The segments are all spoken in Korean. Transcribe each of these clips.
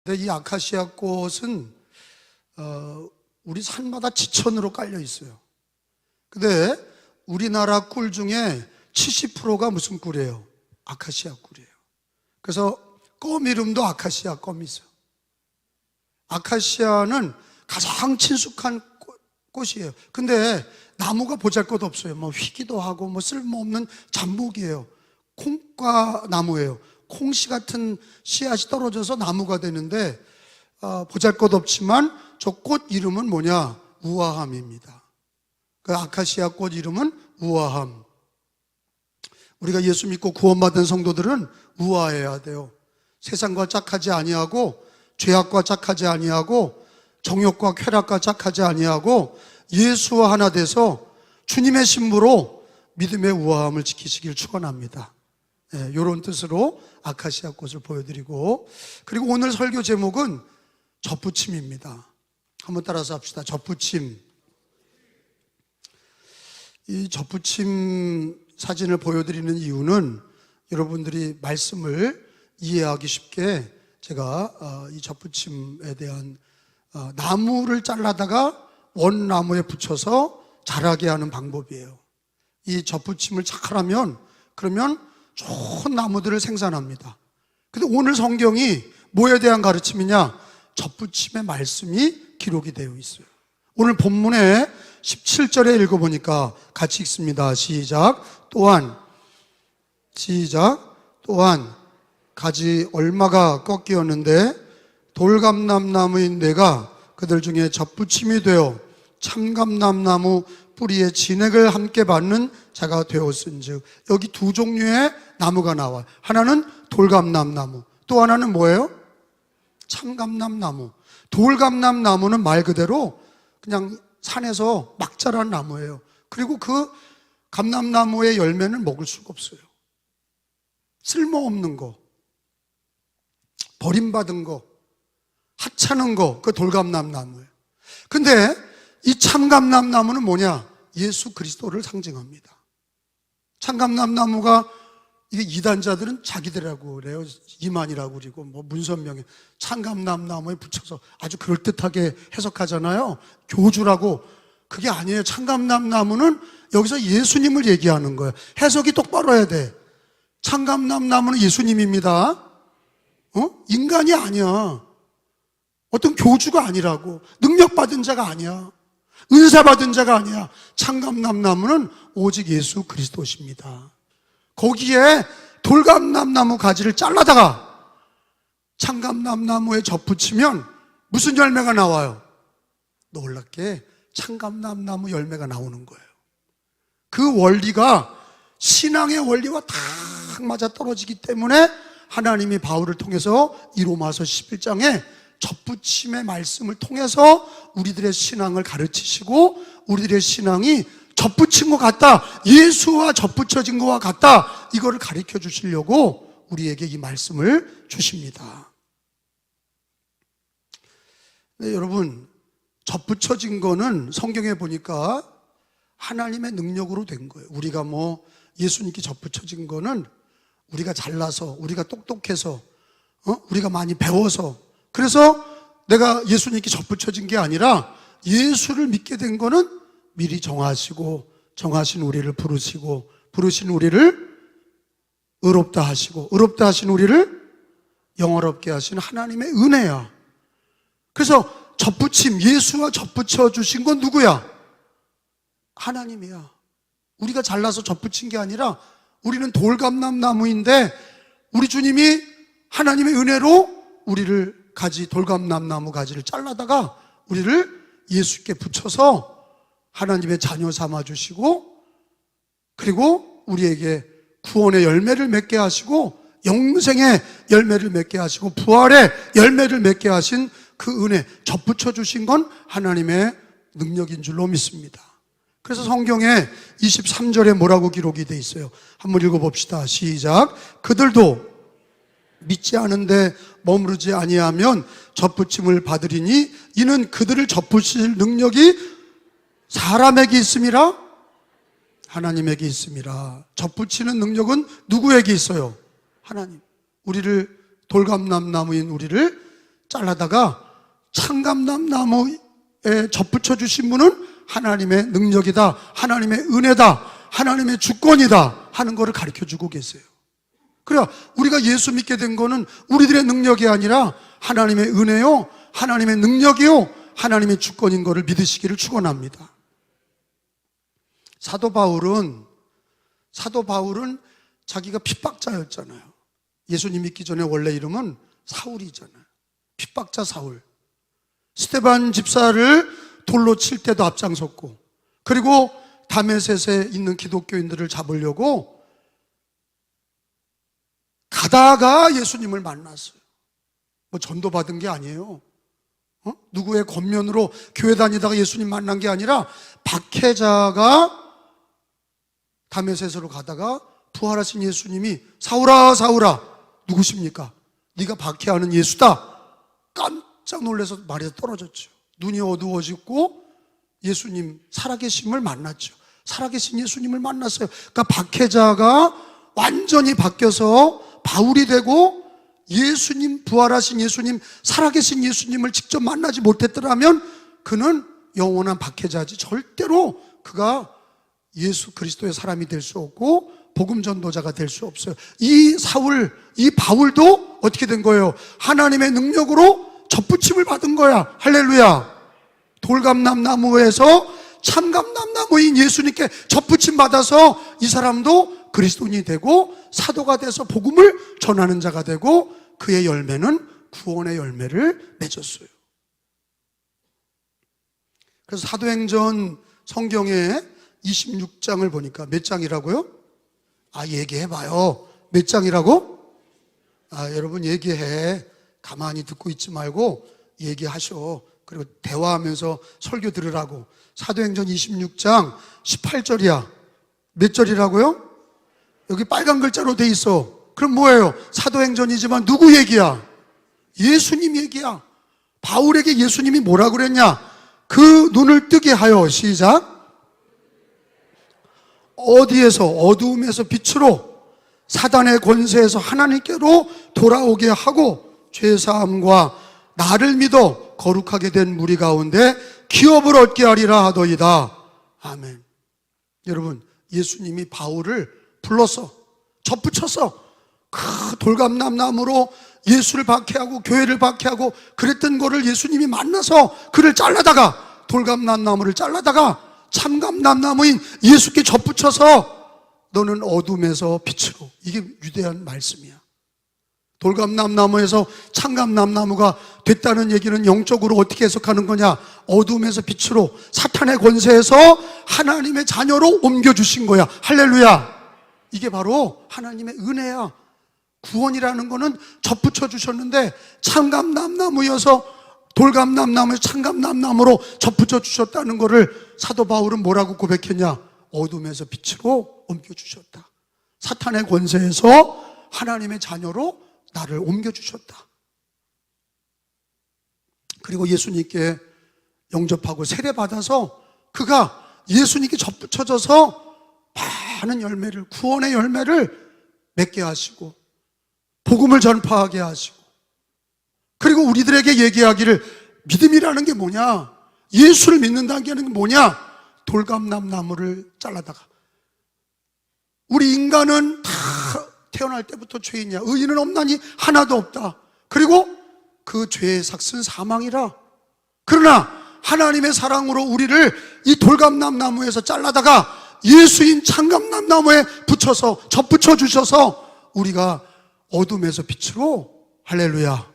근데 이 아카시아 꽃은 우리 산마다 지천으로 깔려 있어요. 근데 우리나라 꿀 중에 70%가 무슨 꿀이에요? 아카시아 꿀이에요. 그래서 껌 이름도 아카시아 껌이 있어요. 아카시아는 가장 친숙한 꽃이에요. 근데 나무가 보잘것없어요. 뭐 휘기도 하고 뭐 쓸모없는 잡목이에요. 콩과 나무예요. 콩씨 같은 씨앗이 떨어져서 나무가 되는데 보잘것없지만 저 꽃 이름은 뭐냐? 우아함입니다. 그 아카시아 꽃 이름은 우아함. 우리가 예수 믿고 구원받은 성도들은 우아해야 돼요. 세상과 짝하지 아니하고 죄악과 짝하지 아니하고 정욕과 쾌락과 짝하지 아니하고 예수와 하나 돼서 주님의 신부로 믿음의 우아함을 지키시길 축원합니다. 이런 뜻으로 아카시아 꽃을 보여드리고, 그리고 오늘 설교 제목은 접붙임입니다. 한번 따라서 합시다. 접붙임. 이 접붙임 사진을 보여드리는 이유는 여러분들이 말씀을 이해하기 쉽게 제가 이 접붙임에 대한 나무를 잘라다가 원나무에 붙여서 자라게 하는 방법이에요. 이 접붙임을 잘하면 그러면 좋은 나무들을 생산합니다. 근데 오늘 성경이 뭐에 대한 가르침이냐? 접붙임의 말씀이 기록이 되어 있어요. 오늘 본문에 17절에 읽어보니까 같이 읽습니다. 시작. 또한 가지 얼마가 꺾이었는데 돌감람나무인 내가 그들 중에 접붙임이 되어 참감람나무 뿌리에 진액을 함께 받는 자가 되었은즉. 여기 두 종류의 나무가 나와요. 하나는 돌감람나무, 또 하나는 뭐예요? 참감람나무. 돌감람나무는 말 그대로 그냥 산에서 막 자란 나무예요. 그리고 그 감람나무의 열매는 먹을 수가 없어요. 쓸모없는 거, 버림받은 거, 하찮은 거, 그 돌감람나무예요. 근데 이 참감람나무는 뭐냐? 예수 그리스도를 상징합니다. 참감람나무가, 이게 이단자들은 자기들이라고 그래요. 이만이라고 그리고 뭐 문선명에 참감람나무에 붙여서 아주 그럴듯하게 해석하잖아요. 교주라고. 그게 아니에요. 참감람나무는 여기서 예수님을 얘기하는 거예요. 해석이 똑바로 해야 돼. 참감람나무는 예수님입니다. 인간이 아니야. 어떤 교주가 아니라고. 능력받은 자가 아니야. 은사받은 자가 아니야. 참감람나무는 오직 예수 그리스도십니다. 거기에 돌감람나무 가지를 잘라다가 참감람나무에 접붙이면 무슨 열매가 나와요? 놀랍게 참감람나무 열매가 나오는 거예요. 그 원리가 신앙의 원리와 딱 맞아 떨어지기 때문에 하나님이 바울을 통해서 이 로마서 11장에 접붙임의 말씀을 통해서 우리들의 신앙을 가르치시고, 우리들의 신앙이 접붙인 것 같다, 예수와 접붙여진 것과 같다, 이거를 가르쳐 주시려고 우리에게 이 말씀을 주십니다. 네, 여러분, 접붙여진 거는 성경에 보니까 하나님의 능력으로 된 거예요. 우리가 뭐 예수님께 접붙여진 거는 우리가 잘나서, 우리가 똑똑해서, 우리가 많이 배워서, 그래서 내가 예수님께 접붙여진 게 아니라 예수를 믿게 된 거는 미리 정하시고, 정하신 우리를 부르시고, 부르신 우리를 의롭다 하시고, 의롭다 하신 우리를 영화롭게 하신 하나님의 은혜야. 그래서 접붙임, 예수와 접붙여 주신 건 누구야? 하나님이야. 우리가 잘나서 접붙인 게 아니라 우리는 돌감람나무인데 우리 주님이 하나님의 은혜로 우리를 돌감람나무 가지를 잘라다가 우리를 예수께 붙여서 하나님의 자녀 삼아주시고, 그리고 우리에게 구원의 열매를 맺게 하시고, 영생의 열매를 맺게 하시고, 부활의 열매를 맺게 하신 그 은혜, 접붙여 주신 건 하나님의 능력인 줄로 믿습니다. 그래서 성경에 23절에 뭐라고 기록이 돼 있어요? 한번 읽어봅시다. 시작. 그들도 믿지 않은데 머무르지 아니하면 접붙임을 받으리니 이는 그들을 접붙일 능력이 사람에게 있음이라? 하나님에게 있음이라. 접붙이는 능력은 누구에게 있어요? 하나님. 우리를, 돌감람나무인 우리를 잘라다가 창감람 나무에 접붙여 주신 분은 하나님의 능력이다, 하나님의 은혜다, 하나님의 주권이다 하는 것을 가르쳐 주고 계세요. 그래, 우리가 예수 믿게 된 거는 우리들의 능력이 아니라 하나님의 은혜요, 하나님의 능력이요, 하나님의 주권인 것을 믿으시기를 축원합니다. 사도 바울은 자기가 핍박자였잖아요. 예수님 믿기 전에 원래 이름은 사울이잖아요. 핍박자 사울. 스데반 집사를 돌로 칠 때도 앞장섰고, 그리고 다메섹에 있는 기독교인들을 잡으려고 가다가 예수님을 만났어요. 뭐 전도 받은 게 아니에요. 누구의 권면으로 교회 다니다가 예수님 만난 게 아니라 박해자가 다메섹으로 가다가 부활하신 예수님이 사울아 사울아 누구십니까? 네가 박해하는 예수다. 깜짝 놀라서 말에서 떨어졌죠. 눈이 어두워지고 예수님 살아계심을 만났죠. 살아계신 예수님을 만났어요. 그러니까 박해자가 완전히 바뀌어서 바울이 되고 예수님, 부활하신 예수님, 살아계신 예수님을 직접 만나지 못했더라면 그는 영원한 박해자지 절대로 그가 예수 그리스도의 사람이 될 수 없고 복음 전도자가 될 수 없어요. 이 사울, 이 바울도 어떻게 된 거예요? 하나님의 능력으로 접붙임을 받은 거야. 할렐루야. 돌감람 나무에서 참감람 나무인 예수님께 접붙임 받아서 이 사람도 그리스도인이 되고 사도가 돼서 복음을 전하는 자가 되고 그의 열매는 구원의 열매를 맺었어요. 그래서 사도행전 성경에 26장을 보니까 몇 장이라고요? 얘기해봐요. 몇 장이라고? 여러분 얘기해. 가만히 듣고 있지 말고 얘기하셔. 그리고 대화하면서 설교 들으라고. 사도행전 26장 18절이야. 몇 절이라고요? 여기 빨간 글자로 돼 있어. 그럼 뭐예요? 사도행전이지만 누구 얘기야? 예수님 얘기야. 바울에게 예수님이 뭐라 그랬냐? 그 눈을 뜨게 하여, 시작. 어디에서? 어두움에서 빛으로, 사단의 권세에서 하나님께로 돌아오게 하고 죄사함과 나를 믿어 거룩하게 된 무리 가운데 기업을 얻게 하리라 하더이다. 아멘. 여러분, 예수님이 바울을 불렀어. 접붙였어. 그 돌감람 나무로 예수를 박해하고 교회를 박해하고 그랬던 거를 예수님이 만나서 그를 잘라다가, 돌감람 나무를 잘라다가 참감람 나무인 예수께 접붙여서 너는 어둠에서 빛으로. 이게 위대한 말씀이야. 돌감람 나무에서 참감람 나무가 됐다는 얘기는 영적으로 어떻게 해석하는 거냐? 어둠에서 빛으로, 사탄의 권세에서 하나님의 자녀로 옮겨주신 거야. 할렐루야. 이게 바로 하나님의 은혜야. 구원이라는 거는 접붙여 주셨는데 참감람 나무여서 돌감람 나무에서 참감람 나무로 접붙여 주셨다는 거를 사도 바울은 뭐라고 고백했냐? 어둠에서 빛으로 옮겨주셨다. 사탄의 권세에서 하나님의 자녀로 나를 옮겨주셨다. 그리고 예수님께 영접하고 세례받아서 그가 예수님께 접붙여져서 많은 열매를, 구원의 열매를 맺게 하시고 복음을 전파하게 하시고, 그리고 우리들에게 얘기하기를 믿음이라는 게 뭐냐? 예수를 믿는다는 게 뭐냐? 돌감람 나무를 잘라다가. 우리 인간은 다 태어날 때부터 죄인이야. 의인은 없나니 하나도 없다. 그리고 그 죄의 삭은 사망이라. 그러나 하나님의 사랑으로 우리를 이 돌감람 나무에서 잘라다가 예수인 참감람 나무에 붙여서 접붙여 주셔서 우리가 어둠에서 빛으로, 할렐루야,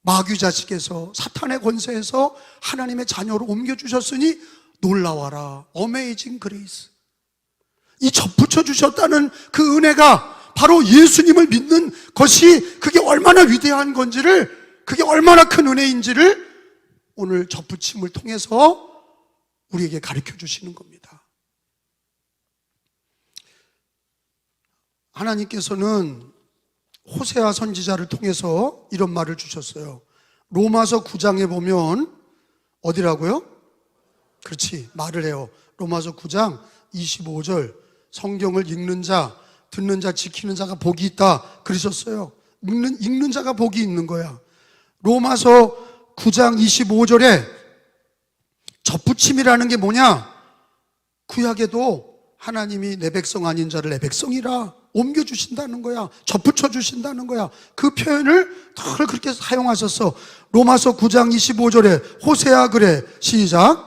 마귀 자식에서 사탄의 권세에서 하나님의 자녀로 옮겨주셨으니 놀라워라. 어메이징 그레이스. 이 접붙여 주셨다는 그 은혜가 바로 예수님을 믿는 것이 그게 얼마나 위대한 건지를, 그게 얼마나 큰 은혜인지를 오늘 접붙임을 통해서 우리에게 가르쳐 주시는 겁니다. 하나님께서는 호세아 선지자를 통해서 이런 말을 주셨어요. 로마서 9장에 보면 어디라고요? 그렇지, 말을 해요. 로마서 9장 25절. 성경을 읽는 자, 듣는 자, 지키는 자가 복이 있다 그러셨어요. 읽는 자가 복이 있는 거야. 로마서 9장 25절에 접붙임이라는 게 뭐냐? 구약에도 하나님이 내 백성 아닌 자를 내 백성이라 옮겨주신다는 거야. 접붙여 주신다는 거야. 그 표현을 늘 그렇게 사용하셨어. 로마서 9장 25절에 호세아 그래. 시작.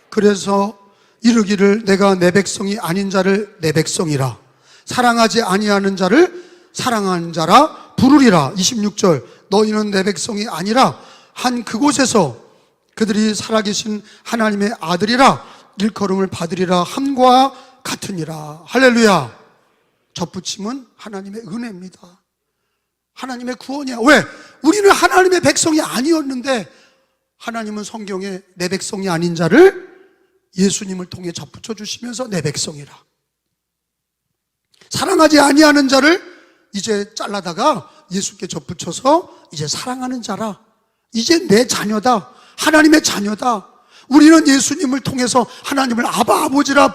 그래서 이르기를 내가 내 백성이 아닌 자를 내 백성이라, 사랑하지 아니하는 자를 사랑하는 자라 부르리라. 26절 너희는 내 백성이 아니라 한 그곳에서 그들이 살아계신 하나님의 아들이라 일컬음을 받으리라 함과 같으니라. 할렐루야. 접붙임은 하나님의 은혜입니다. 하나님의 구원이야. 왜? 우리는 하나님의 백성이 아니었는데 하나님은 성경에 내 백성이 아닌 자를 예수님을 통해 접붙여 주시면서 내 백성이라, 사랑하지 아니하는 자를 이제 잘라다가 예수께 접붙여서 이제 사랑하는 자라, 이제 내 자녀다, 하나님의 자녀다. 우리는 예수님을 통해서 하나님을 아바 아버지라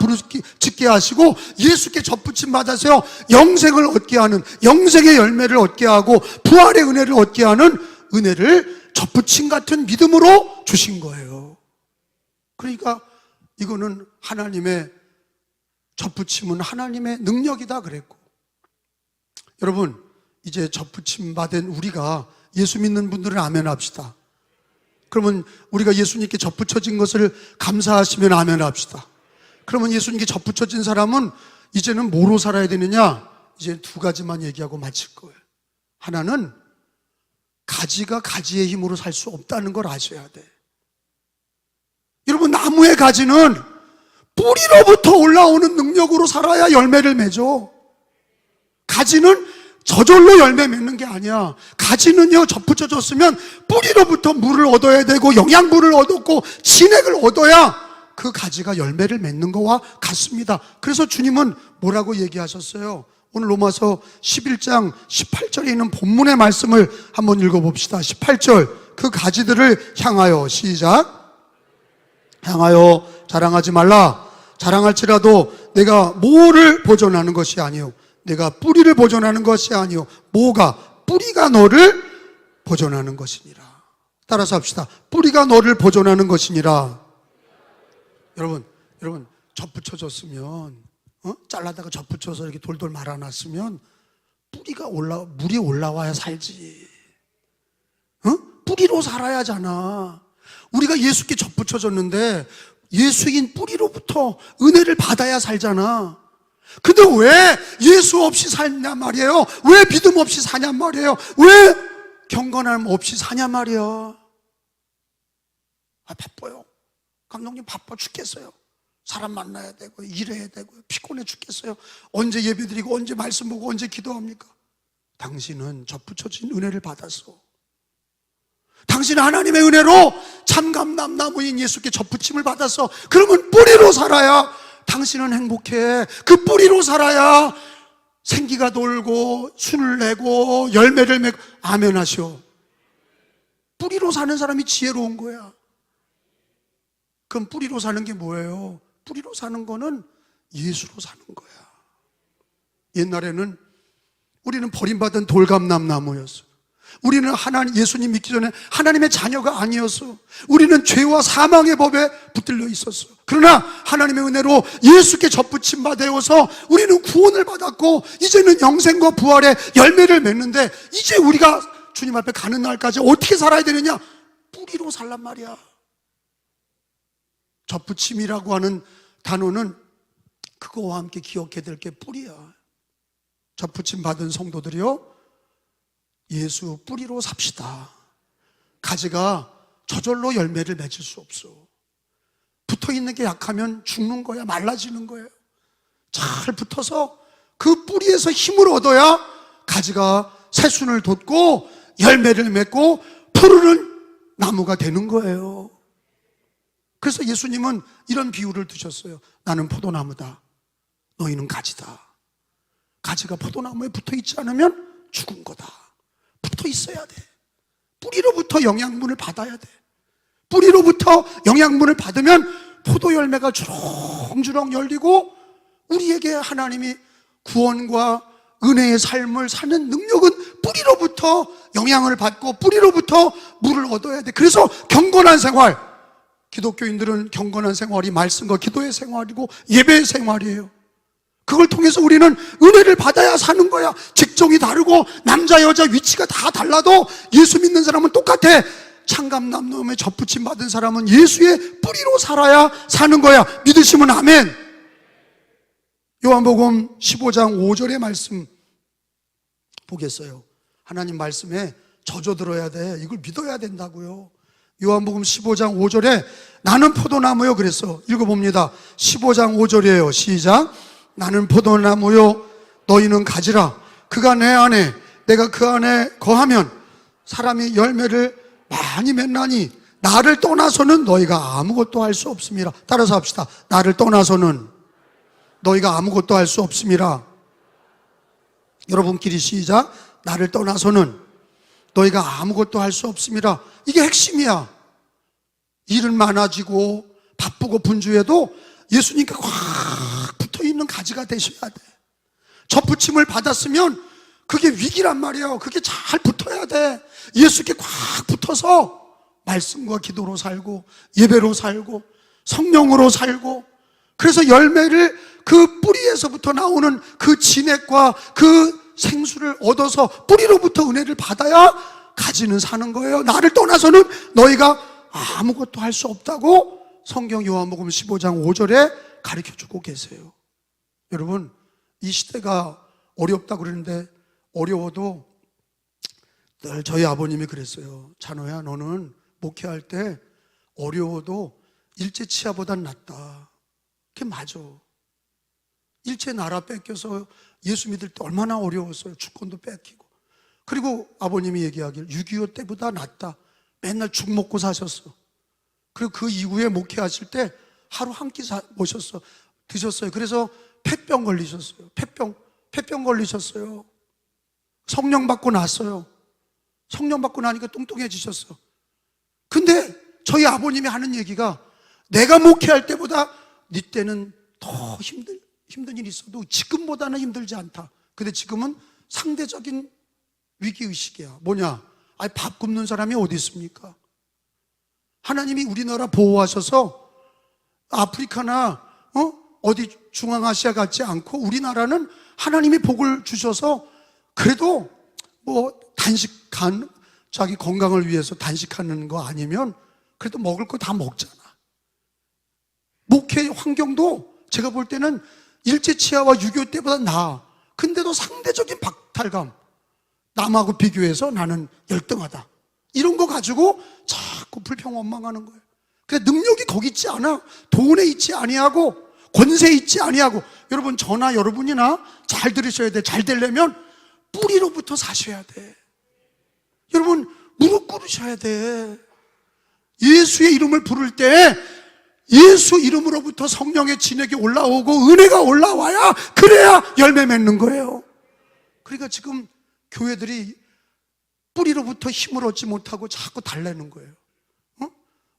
짓게 하시고 예수께 접붙임 받아서 영생을 얻게 하는, 영생의 열매를 얻게 하고 부활의 은혜를 얻게 하는 은혜를 접붙임 같은 믿음으로 주신 거예요. 그러니까 이거는 하나님의, 접붙임은 하나님의 능력이다 그랬고, 여러분 이제 접붙임 받은 우리가, 예수 믿는 분들은 아멘 합시다. 그러면 우리가 예수님께 접붙여진 것을 감사하시면 아멘 합시다. 그러면 예수님께 접붙여진 사람은 이제는 뭐로 살아야 되느냐? 이제 두 가지만 얘기하고 마칠 거예요. 하나는 가지가 가지의 힘으로 살 수 없다는 걸 아셔야 돼. 여러분, 나무의 가지는 뿌리로부터 올라오는 능력으로 살아야 열매를 맺어. 가지는 저절로 열매 맺는 게 아니야. 가지는요, 접붙여졌으면 뿌리로부터 물을 얻어야 되고 영양분을 얻었고 진액을 얻어야 그 가지가 열매를 맺는 거와 같습니다. 그래서 주님은 뭐라고 얘기하셨어요? 오늘 로마서 11장 18절에 있는 본문의 말씀을 한번 읽어봅시다. 18절, 그 가지들을 향하여, 시작. 향하여 자랑하지 말라. 자랑할지라도 내가 뭐를 보존하는 것이 아니요, 내가 뿌리를 보존하는 것이 아니요, 뭐가? 뿌리가 너를 보존하는 것이니라. 따라서 합시다. 뿌리가 너를 보존하는 것이니라. 여러분 접붙여졌으면, 잘라다가 접붙여서 이렇게 돌돌 말아놨으면 물이 올라와야 살지. 뿌리로 살아야 하잖아. 우리가 예수께 접붙여졌는데 예수인 뿌리로부터 은혜를 받아야 살잖아. 근데 왜 예수 없이 사냐 말이에요? 왜 믿음 없이 사냐 말이에요? 왜 경건함 없이 사냐 말이야? 바빠요. 감독님 바빠 죽겠어요. 사람 만나야 되고 일해야 되고 피곤해 죽겠어요. 언제 예배드리고 언제 말씀 보고 언제 기도합니까? 당신은 접붙여진 은혜를 받았어. 당신은 하나님의 은혜로 참감람나무인 예수께 접붙임을 받았어. 그러면 뿌리로 살아야 당신은 행복해. 그 뿌리로 살아야 생기가 돌고 순을 내고 열매를 맺고. 아멘 하시오. 뿌리로 사는 사람이 지혜로운 거야. 그럼 뿌리로 사는 게 뭐예요? 뿌리로 사는 거는 예수로 사는 거야. 옛날에는 우리는 버림받은 돌감람나무였어. 우리는 예수님 믿기 전에 하나님의 자녀가 아니었어. 우리는 죄와 사망의 법에 붙들려 있었어. 그러나 하나님의 은혜로 예수께 접붙임 받아서 우리는 구원을 받았고 이제는 영생과 부활의 열매를 맺는데, 이제 우리가 주님 앞에 가는 날까지 어떻게 살아야 되느냐? 뿌리로 살란 말이야. 접붙임이라고 하는 단어는 그거와 함께 기억해야 될 게 뿌리야. 접붙임 받은 성도들이요, 예수 뿌리로 삽시다. 가지가 저절로 열매를 맺을 수 없어. 붙어있는 게 약하면 죽는 거야. 말라지는 거예요. 잘 붙어서 그 뿌리에서 힘을 얻어야 가지가 새순을 돋고 열매를 맺고 푸르른 나무가 되는 거예요. 그래서 예수님은 이런 비유를 두셨어요. 나는 포도나무다, 너희는 가지다. 가지가 포도나무에 붙어있지 않으면 죽은 거다. 붙어 있어야 돼. 뿌리로부터 영양분을 받아야 돼. 뿌리로부터 영양분을 받으면 포도 열매가 주렁주렁 열리고 우리에게 하나님이 구원과 은혜의 삶을 사는 능력은 뿌리로부터 영향을 받고 뿌리로부터 물을 얻어야 돼. 그래서 경건한 생활, 기독교인들은 경건한 생활이 말씀과 기도의 생활이고 예배의 생활이에요. 그걸 통해서 우리는 은혜를 받아야 사는 거야. 직종이 다르고 남자 여자 위치가 다 달라도 예수 믿는 사람은 똑같아. 창감남노함에 접붙임 받은 사람은 예수의 뿌리로 살아야 사는 거야. 믿으시면 아멘. 요한복음 15장 5절의 말씀 보겠어요. 하나님 말씀에 젖어 들어야 돼. 이걸 믿어야 된다고요. 요한복음 15장 5절에 나는 포도나무요 그랬어. 읽어봅니다. 15장 5절이에요. 시작. 나는 포도나무요 너희는 가지라. 그가 내 안에 내가 그 안에 거하면 사람이 열매를 많이 맺나니 나를 떠나서는 너희가 아무것도 할 수 없음이라. 따라서 합시다. 나를 떠나서는 너희가 아무것도 할 수 없음이라. 여러분끼리 시작. 나를 떠나서는 너희가 아무것도 할 수 없음이라. 이게 핵심이야. 일은 많아지고 바쁘고 분주해도 예수님께 꽉 붙어있는 가지가 되셔야 돼. 접붙임을 받았으면 그게 위기란 말이에요. 그게 잘 붙어야 돼. 예수께 꽉 붙어서 말씀과 기도로 살고 예배로 살고 성령으로 살고, 그래서 열매를 그 뿌리에서부터 나오는 그 진액과 그 생수를 얻어서 뿌리로부터 은혜를 받아야 가지는 사는 거예요. 나를 떠나서는 너희가 아무것도 할 수 없다고 성경 요한복음 15장 5절에 가르쳐주고 계세요. 여러분, 이 시대가 어렵다고 그러는데 어려워도 늘 저희 아버님이 그랬어요. 찬호야, 너는 목회할 때 어려워도 일제 치하보단 낫다. 그게 맞아. 일제 나라 뺏겨서 예수 믿을 때 얼마나 어려웠어요. 주권도 뺏기고. 그리고 아버님이 얘기하길 6.25 때보다 낫다. 맨날 죽 먹고 사셨어. 그리고 그 이후에 목회하실 때 하루 한 끼 모셨어. 드셨어요. 그래서 폐병 걸리셨어요. 폐병 걸리셨어요. 성령 받고 났어요. 성령 받고 나니까 뚱뚱해지셨어. 근데 저희 아버님이 하는 얘기가, 내가 목회할 때보다 네 때는 더 힘든 일이 있어도 지금보다는 힘들지 않다. 근데 지금은 상대적인 위기의식이야. 뭐냐? 아니, 밥 굶는 사람이 어디 있습니까? 하나님이 우리나라 보호하셔서 아프리카나 어디 중앙아시아 같지 않고 우리나라는 하나님이 복을 주셔서 그래도 뭐 자기 건강을 위해서 단식하는 거 아니면 그래도 먹을 거 다 먹잖아. 목회 환경도 제가 볼 때는 일제치하와 6.25 때보다 나아. 근데도 상대적인 박탈감, 남하고 비교해서 나는 열등하다, 이런 거 가지고 자꾸 불평원망하는 거예요. 그래, 능력이 거기 있지 않아. 돈에 있지 아니하고 권세에 있지 아니하고. 여러분, 저나 여러분이나 잘 들으셔야 돼. 잘 되려면 뿌리로부터 사셔야 돼. 여러분, 무릎 꿇으셔야 돼. 예수의 이름을 부를 때 예수 이름으로부터 성령의 진액이 올라오고 은혜가 올라와야, 그래야 열매 맺는 거예요. 그러니까 지금 교회들이 뿌리로부터 힘을 얻지 못하고 자꾸 달래는 거예요.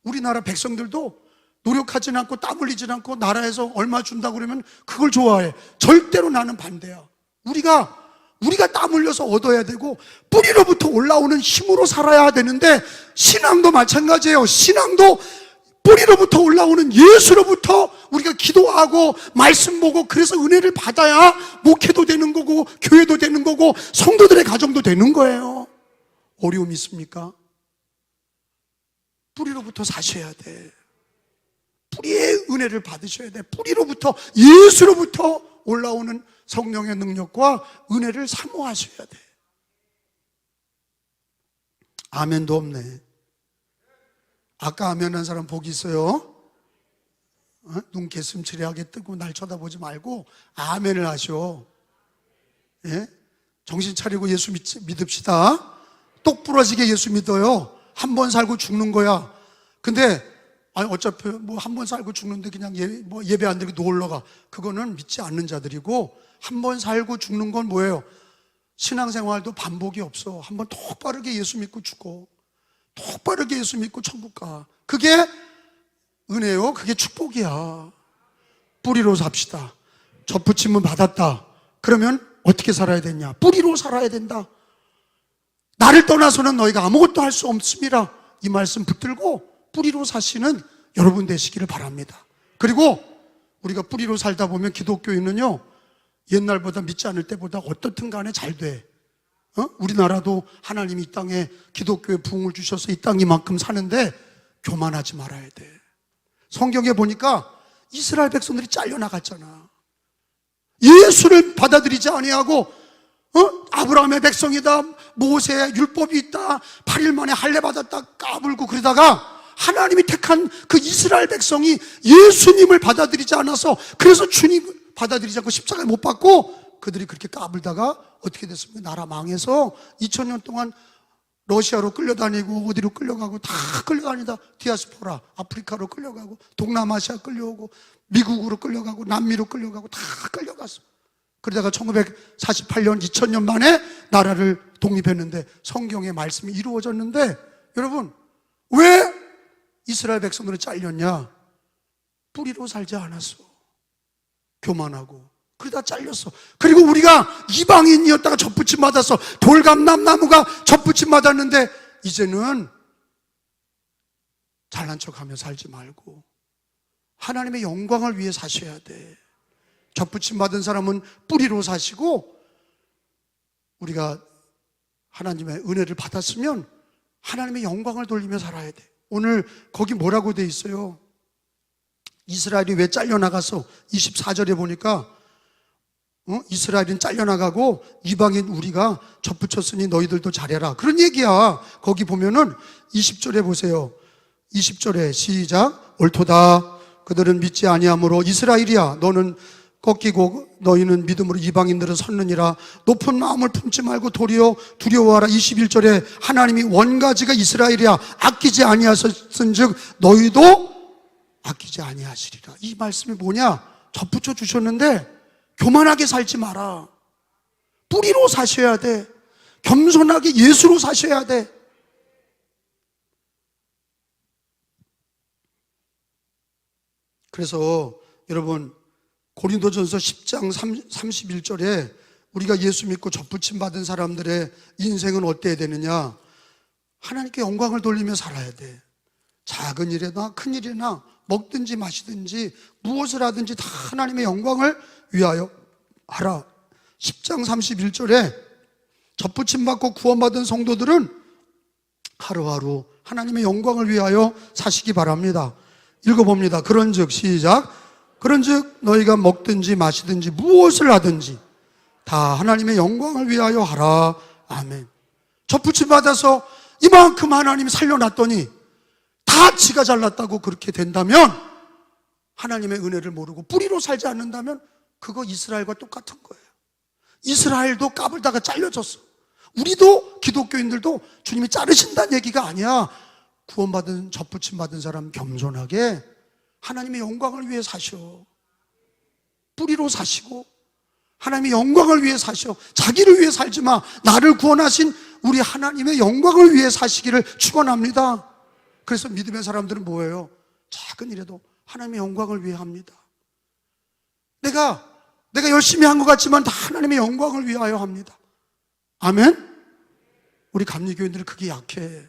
우리나라 백성들도 노력하진 않고 땀 흘리진 않고 나라에서 얼마 준다고 그러면 그걸 좋아해. 절대로 나는 반대야. 우리가 땀 흘려서 얻어야 되고 뿌리로부터 올라오는 힘으로 살아야 되는데, 신앙도 마찬가지예요. 신앙도 뿌리로부터 올라오는 예수로부터 우리가 기도하고 말씀 보고, 그래서 은혜를 받아야 목회도 되는 거고 교회도 되는 거고 성도들의 가정도 되는 거예요. 어려움 있습니까? 뿌리로부터 사셔야 돼. 뿌리의 은혜를 받으셔야 돼. 뿌리로부터, 예수로부터 올라오는 성령의 능력과 은혜를 사모하셔야 돼. 아멘도 없네. 아까 아멘한 사람 복 있어요? 눈 개슴츠레하게 뜨고 날 쳐다보지 말고 아멘을 하셔. 예? 정신 차리고 예수 믿읍시다. 똑부러지게 예수 믿어요. 한 번 살고 죽는 거야. 근데 어차피 뭐 한 번 살고 죽는데 그냥 예배 안 드리고 놀러 가. 그거는 믿지 않는 자들이고, 한 번 살고 죽는 건 뭐예요? 신앙생활도 반복이 없어. 한 번 똑바르게 예수 믿고 죽고, 똑바르게 예수 믿고 천국 가. 그게 은혜요. 그게 축복이야. 뿌리로 삽시다. 접붙임은 받았다. 그러면 어떻게 살아야 되냐? 뿌리로 살아야 된다. 나를 떠나서는 너희가 아무것도 할 수 없습니다. 이 말씀 붙들고 뿌리로 사시는 여러분 되시기를 바랍니다. 그리고 우리가 뿌리로 살다 보면 기독교인은요, 옛날보다 믿지 않을 때보다 어떻든 간에 잘 돼. 우리나라도 하나님이 이 땅에 기독교에 부흥을 주셔서 이 땅 이만큼 사는데 교만하지 말아야 돼. 성경에 보니까 이스라엘 백성들이 잘려나갔잖아. 예수를 받아들이지 아니하고 아브라함의 백성이다, 모세의 율법이 있다, 8일 만에 할례 받았다 까불고 그러다가 하나님이 택한 그 이스라엘 백성이 예수님을 받아들이지 않아서, 그래서 주님 받아들이지 않고 십자가에 못 박고 그들이 그렇게 까불다가 어떻게 됐습니까? 나라 망해서 2000년 동안 러시아로 끌려다니고 어디로 끌려가고 다 끌려다니다 디아스포라, 아프리카로 끌려가고 동남아시아 끌려오고 미국으로 끌려가고 남미로 끌려가고 다 끌려갔어. 그러다가 1948년 2000년 만에 나라를 독립했는데 성경의 말씀이 이루어졌는데, 여러분 왜 이스라엘 백성들은 잘렸냐? 뿌리로 살지 않았어. 교만하고 그러다 잘렸어. 그리고 우리가 이방인이었다가 접붙임 받았어. 돌감남나무가 접붙임 받았는데 이제는 잘난 척하며 살지 말고 하나님의 영광을 위해 사셔야 돼. 접붙임 받은 사람은 뿌리로 사시고, 우리가 하나님의 은혜를 받았으면 하나님의 영광을 돌리며 살아야 돼. 오늘 거기 뭐라고 돼 있어요? 이스라엘이 왜 잘려나가서 24절에 보니까 이스라엘은 잘려나가고 이방인 우리가 접붙였으니 너희들도 잘해라, 그런 얘기야. 거기 보면은 20절에 보세요. 20절에 시작. 옳도다. 그들은 믿지 아니하므로 이스라엘이야 너는 꺾이고 너희는 믿음으로 이방인들은 섰느니라. 높은 마음을 품지 말고 도리어 두려워하라. 21절에 하나님이 원가지가 이스라엘이야 아끼지 아니하셨은즉 너희도 아끼지 아니하시리라. 이 말씀이 뭐냐? 접붙여 주셨는데 교만하게 살지 마라. 뿌리로 사셔야 돼. 겸손하게 예수로 사셔야 돼. 그래서 여러분 고린도전서 10장 31절에 우리가 예수 믿고 접붙임 받은 사람들의 인생은 어때야 되느냐? 하나님께 영광을 돌리며 살아야 돼. 작은 일이나 큰 일이나 먹든지 마시든지 무엇을 하든지 다 하나님의 영광을 위하여 하라. 10장 31절에 접붙임 받고 구원받은 성도들은 하루하루 하나님의 영광을 위하여 사시기 바랍니다. 읽어봅니다. 그런즉 시작. 그런즉 너희가 먹든지 마시든지 무엇을 하든지 다 하나님의 영광을 위하여 하라. 아멘. 접붙임 받아서 이만큼 하나님이 살려놨더니 다 지가 잘났다고 그렇게 된다면, 하나님의 은혜를 모르고 뿌리로 살지 않는다면 그거 이스라엘과 똑같은 거예요. 이스라엘도 까불다가 잘려졌어. 우리도 기독교인들도 주님이 자르신다는 얘기가 아니야. 구원받은 접붙임 받은 사람 겸손하게 하나님의 영광을 위해 사셔. 뿌리로 사시고 하나님의 영광을 위해 사셔. 자기를 위해 살지 마. 나를 구원하신 우리 하나님의 영광을 위해 사시기를 축원합니다. 그래서 믿음의 사람들은 뭐예요? 작은 일에도 하나님의 영광을 위해 합니다. 내가 열심히 한 것 같지만 다 하나님의 영광을 위하여 합니다. 아멘? 우리 감리교인들은 그게 약해.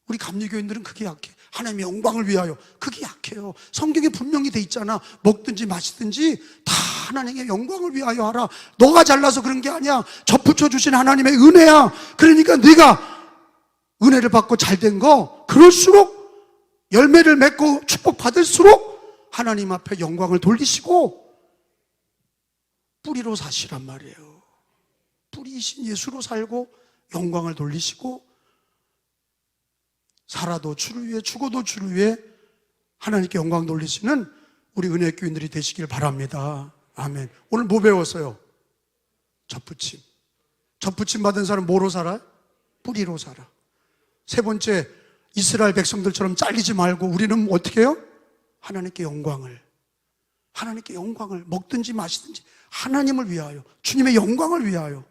우리 감리교인들은 그게 약해. 하나님의 영광을 위하여. 그게 약해요. 성경에 분명히 돼 있잖아. 먹든지 마시든지 다 하나님의 영광을 위하여 하라. 너가 잘나서 그런 게 아니야. 접붙여 주신 하나님의 은혜야. 그러니까 네가 은혜를 받고 잘된 거, 그럴수록 열매를 맺고 축복받을수록 하나님 앞에 영광을 돌리시고 뿌리로 사시란 말이에요. 뿌리이신 예수로 살고 영광을 돌리시고, 살아도 주를 위해 죽어도 주를 위해 하나님께 영광 돌리시는 우리 은혜교인들이 되시길 바랍니다. 아멘. 오늘 뭐 배웠어요? 접붙임. 접붙임 받은 사람 뭐로 살아요? 뿌리로 살아. 세 번째, 이스라엘 백성들처럼 잘리지 말고 우리는 어떻게 해요? 하나님께 영광을 먹든지 마시든지 하나님을 위하여, 주님의 영광을 위하여.